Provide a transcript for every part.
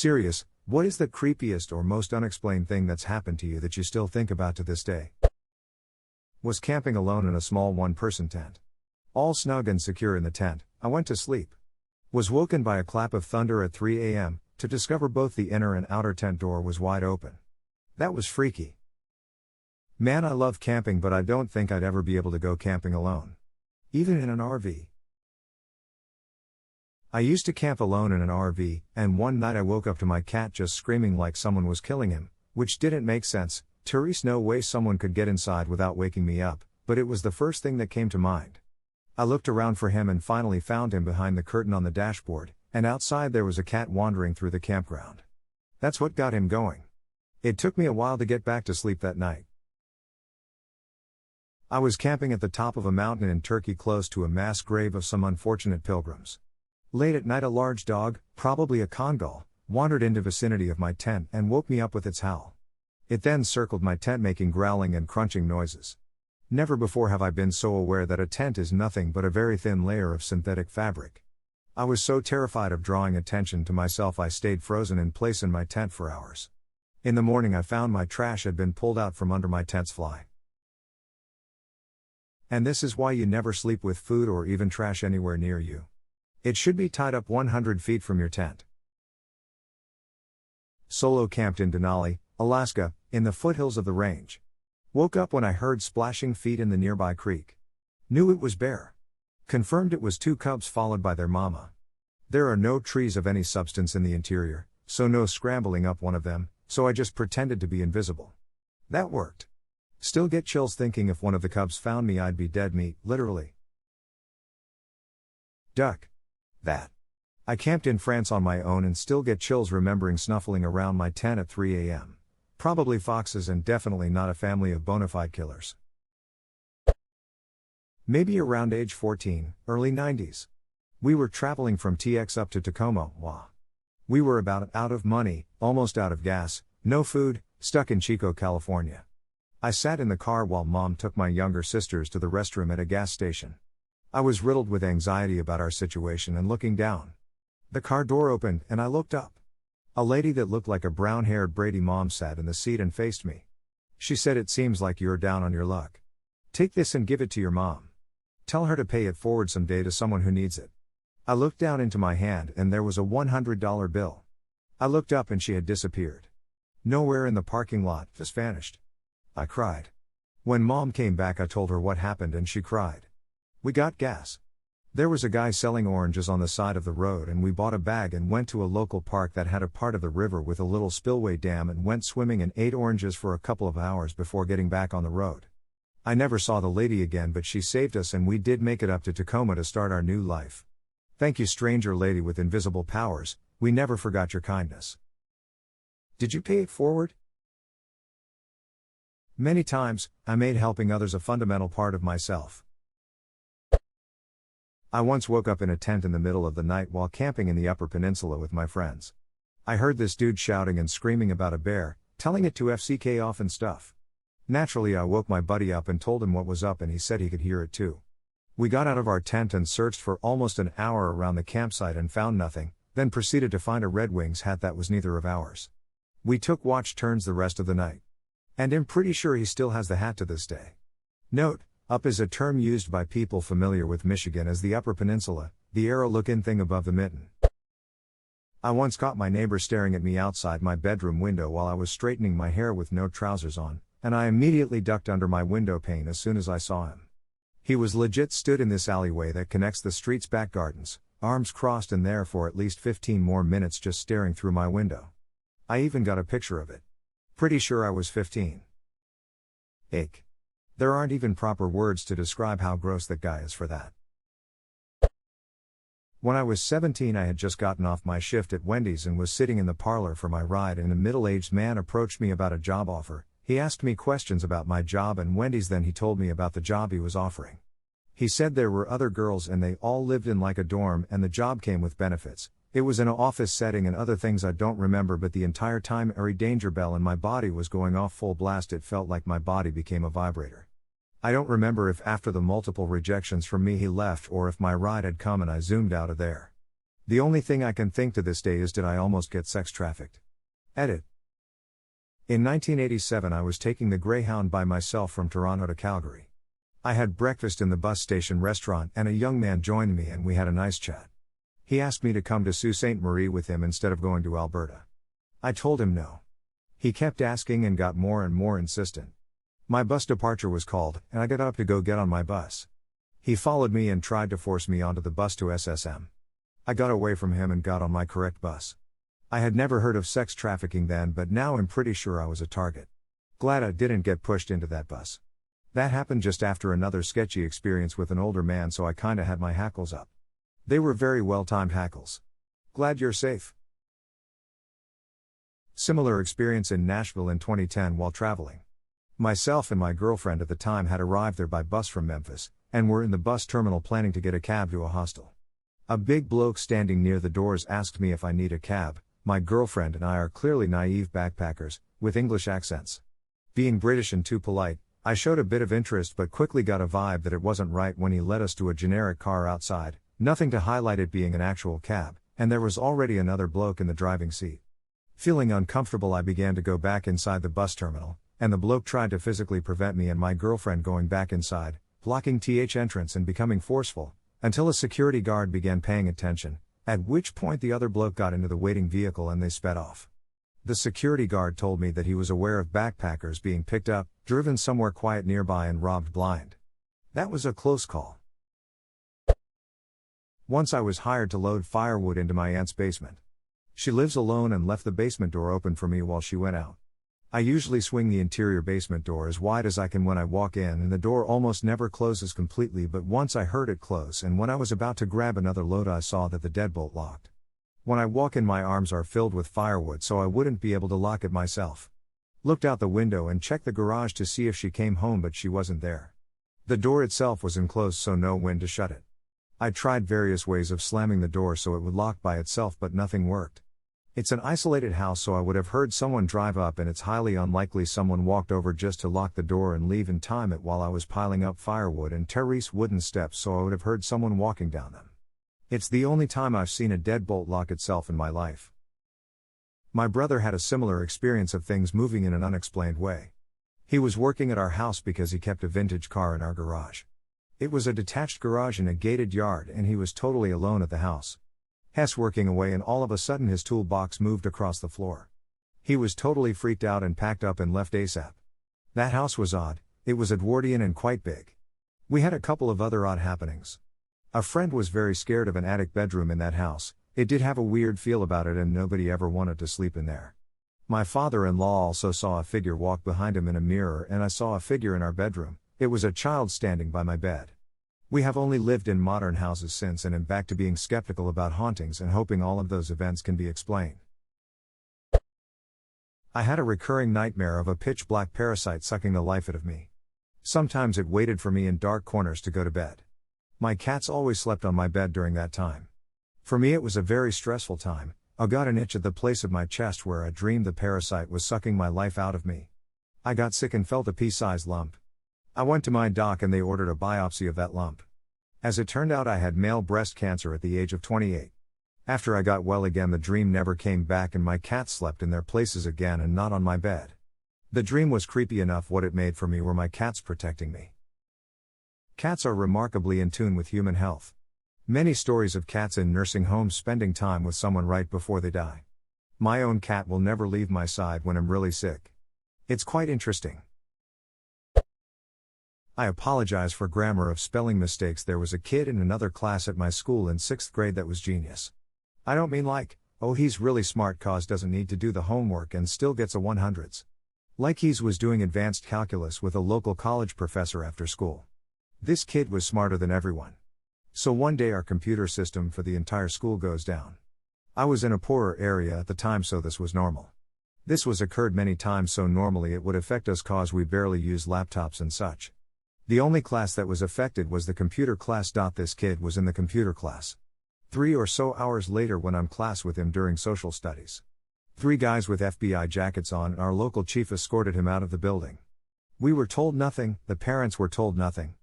Serious, what is the creepiest or most unexplained thing that's happened to you that you still think about to this day? Was camping alone in a small one-person tent. All snug and secure in the tent, I went to sleep. Was woken by a clap of thunder at 3 a.m., to discover both the inner and outer tent door was wide open. That was freaky. Man, I love camping, but I don't think I'd ever be able to go camping alone. Even in an RV. I used to camp alone in an RV, and one night I woke up to my cat just screaming like someone was killing him, which didn't make sense. Therese, no way someone could get inside without waking me up, but it was the first thing that came to mind. I looked around for him and finally found him behind the curtain on the dashboard, and outside there was a cat wandering through the campground. That's what got him going. It took me a while to get back to sleep that night. I was camping at the top of a mountain in Turkey close to a mass grave of some unfortunate pilgrims. Late at night a large dog, probably a congal, wandered into vicinity of my tent and woke me up with its howl. It then circled my tent making growling and crunching noises. Never before have I been so aware that a tent is nothing but a very thin layer of synthetic fabric. I was so terrified of drawing attention to myself I stayed frozen in place in my tent for hours. In the morning I found my trash had been pulled out from under my tent's fly. And this is why you never sleep with food or even trash anywhere near you. It should be tied up 100 feet from your tent. Solo camped in Denali, Alaska, in the foothills of the range. Woke up when I heard splashing feet in the nearby creek. Knew it was bear. Confirmed it was 2 cubs followed by their mama. There are no trees of any substance in the interior, so no scrambling up one of them, so I just pretended to be invisible. That worked. Still get chills thinking if one of the cubs found me I'd be dead meat, literally. Duck. That. I camped in France on my own and still get chills remembering snuffling around my tent at 3 a.m. Probably foxes and definitely not a family of bona fide killers. Maybe around age 14, early 90s. We were traveling from TX up to Tacoma, WA. We were about out of money, almost out of gas, no food, stuck in Chico, California. I sat in the car while Mom took my younger sisters to the restroom at a gas station. I was riddled with anxiety about our situation and looking down. The car door opened and I looked up. A lady that looked like a brown-haired Brady mom sat in the seat and faced me. She said, "It seems like you're down on your luck. Take this and give it to your mom. Tell her to pay it forward someday to someone who needs it." I looked down into my hand and there was a $100 bill. I looked up and she had disappeared. Nowhere in the parking lot, just vanished. I cried. When Mom came back I told her what happened and she cried. We got gas. There was a guy selling oranges on the side of the road and we bought a bag and went to a local park that had a part of the river with a little spillway dam and went swimming and ate oranges for a couple of hours before getting back on the road. I never saw the lady again, but she saved us and we did make it up to Tacoma to start our new life. Thank you, stranger lady with invisible powers, we never forgot your kindness. Did you pay it forward? Many times, I made helping others a fundamental part of myself. I once woke up in a tent in the middle of the night while camping in the Upper Peninsula with my friends. I heard this dude shouting and screaming about a bear, telling it to FCK off and stuff. Naturally I woke my buddy up and told him what was up and he said he could hear it too. We got out of our tent and searched for almost an hour around the campsite and found nothing, then proceeded to find a Red Wings hat that was neither of ours. We took watch turns the rest of the night. And I'm pretty sure he still has the hat to this day. Note, up is a term used by people familiar with Michigan as the Upper Peninsula, the arrow-looking thing above the mitten. I once caught my neighbor staring at me outside my bedroom window while I was straightening my hair with no trousers on, and I immediately ducked under my window pane as soon as I saw him. He was legit stood in this alleyway that connects the street's back gardens, arms crossed and there for at least 15 more minutes just staring through my window. I even got a picture of it. Pretty sure I was 15. Ick. There aren't even proper words to describe how gross that guy is for that. When I was 17 I had just gotten off my shift at Wendy's and was sitting in the parlor for my ride and a middle-aged man approached me about a job offer. He asked me questions about my job and Wendy's, then he told me about the job he was offering. He said there were other girls and they all lived in like a dorm and the job came with benefits. It was in an office setting and other things I don't remember, but the entire time every danger bell in my body was going off full blast. It felt like my body became a vibrator. I don't remember if after the multiple rejections from me he left or if my ride had come and I zoomed out of there. The only thing I can think to this day is, did I almost get sex trafficked? Edit. In 1987 I was taking the Greyhound by myself from Toronto to Calgary. I had breakfast in the bus station restaurant and a young man joined me and we had a nice chat. He asked me to come to Sault Ste. Marie with him instead of going to Alberta. I told him no. He kept asking and got more and more insistent. My bus departure was called, and I got up to go get on my bus. He followed me and tried to force me onto the bus to SSM. I got away from him and got on my correct bus. I had never heard of sex trafficking then, but now I'm pretty sure I was a target. Glad I didn't get pushed into that bus. That happened just after another sketchy experience with an older man, so I kinda had my hackles up. They were very well-timed hackles. Glad you're safe. Similar experience in Nashville in 2010 while traveling. Myself and my girlfriend at the time had arrived there by bus from Memphis, and were in the bus terminal planning to get a cab to a hostel. A big bloke standing near the doors asked me if I need a cab. My girlfriend and I are clearly naive backpackers, with English accents. Being British and too polite, I showed a bit of interest but quickly got a vibe that it wasn't right when he led us to a generic car outside, nothing to highlight it being an actual cab, and there was already another bloke in the driving seat. Feeling uncomfortable, I began to go back inside the bus terminal, and the bloke tried to physically prevent me and my girlfriend going back inside, blocking th entrance and becoming forceful, until a security guard began paying attention, at which point the other bloke got into the waiting vehicle and they sped off. The security guard told me that he was aware of backpackers being picked up, driven somewhere quiet nearby and robbed blind. That was a close call. Once I was hired to load firewood into my aunt's basement. She lives alone and left the basement door open for me while she went out. I usually swing the interior basement door as wide as I can when I walk in, and the door almost never closes completely, but once I heard it close, and when I was about to grab another load I saw that the deadbolt locked. When I walk in, my arms are filled with firewood, so I wouldn't be able to lock it myself. Looked out the window and checked the garage to see if she came home, but she wasn't there. The door itself was enclosed, so no wind to shut it. I tried various ways of slamming the door so it would lock by itself, but nothing worked. It's an isolated house, so I would have heard someone drive up, and it's highly unlikely someone walked over just to lock the door and leave and time it while I was piling up firewood and terrace wooden steps, so I would have heard someone walking down them. It's the only time I've seen a deadbolt lock itself in my life. My brother had a similar experience of things moving in an unexplained way. He was working at our house because he kept a vintage car in our garage. It was a detached garage in a gated yard, and he was totally alone at the house. Hess working away, and all of a sudden his toolbox moved across the floor. He was totally freaked out and packed up and left ASAP. That house was odd, it was Edwardian and quite big. We had a couple of other odd happenings. A friend was very scared of an attic bedroom in that house. It did have a weird feel about it and nobody ever wanted to sleep in there. My father-in-law also saw a figure walk behind him in a mirror, and I saw a figure in our bedroom. It was a child standing by my bed. We have only lived in modern houses since and am back to being skeptical about hauntings and hoping all of those events can be explained. I had a recurring nightmare of a pitch-black parasite sucking the life out of me. Sometimes it waited for me in dark corners to go to bed. My cats always slept on my bed during that time. For me it was a very stressful time. I got an itch at the place of my chest where I dreamed the parasite was sucking my life out of me. I got sick and felt a pea-sized lump. I went to my doc and they ordered a biopsy of that lump. As it turned out, I had male breast cancer at the age of 28. After I got well again, the dream never came back and my cats slept in their places again and not on my bed. The dream was creepy enough. What it made for me were my cats protecting me. Cats are remarkably in tune with human health. Many stories of cats in nursing homes spending time with someone right before they die. My own cat will never leave my side when I'm really sick. It's quite interesting. I apologize for grammar of spelling mistakes. There was a kid in another class at my school in 6th grade that was genius. I don't mean like, oh he's really smart cause doesn't need to do the homework and still gets a 100s. Like he's was doing advanced calculus with a local college professor after school. This kid was smarter than everyone. So one day our computer system for the entire school goes down. I was in a poorer area at the time, so this was normal. This was occurred many times, so normally it would affect us cause we barely use laptops and such. The only class that was affected was the computer class. This kid was in the computer class. 3 or so hours later when I'm class with him during social studies. 3 guys with FBI jackets on and our local chief escorted him out of the building. We were told nothing, the parents were told nothing.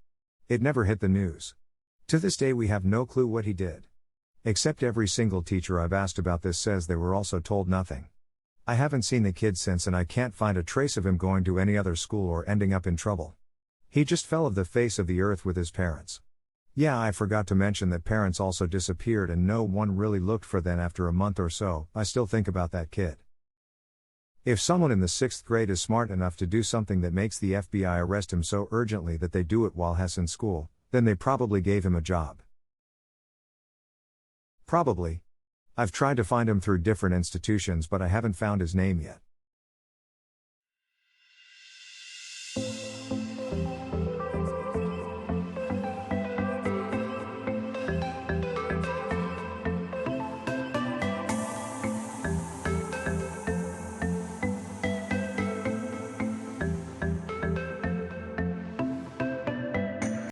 It never hit the news. To this day we have no clue what he did. Except every single teacher I've asked about this says they were also told nothing. I haven't seen the kid since and I can't find a trace of him going to any other school or ending up in trouble. He just fell off the face of the earth with his parents. Yeah, I forgot to mention that parents also disappeared and no one really looked for them after a month or so. I still think about that kid. If someone in the 6th grade is smart enough to do something that makes the FBI arrest him so urgently that they do it while he's in school, then they probably gave him a job. Probably. I've tried to find him through different institutions but I haven't found his name yet.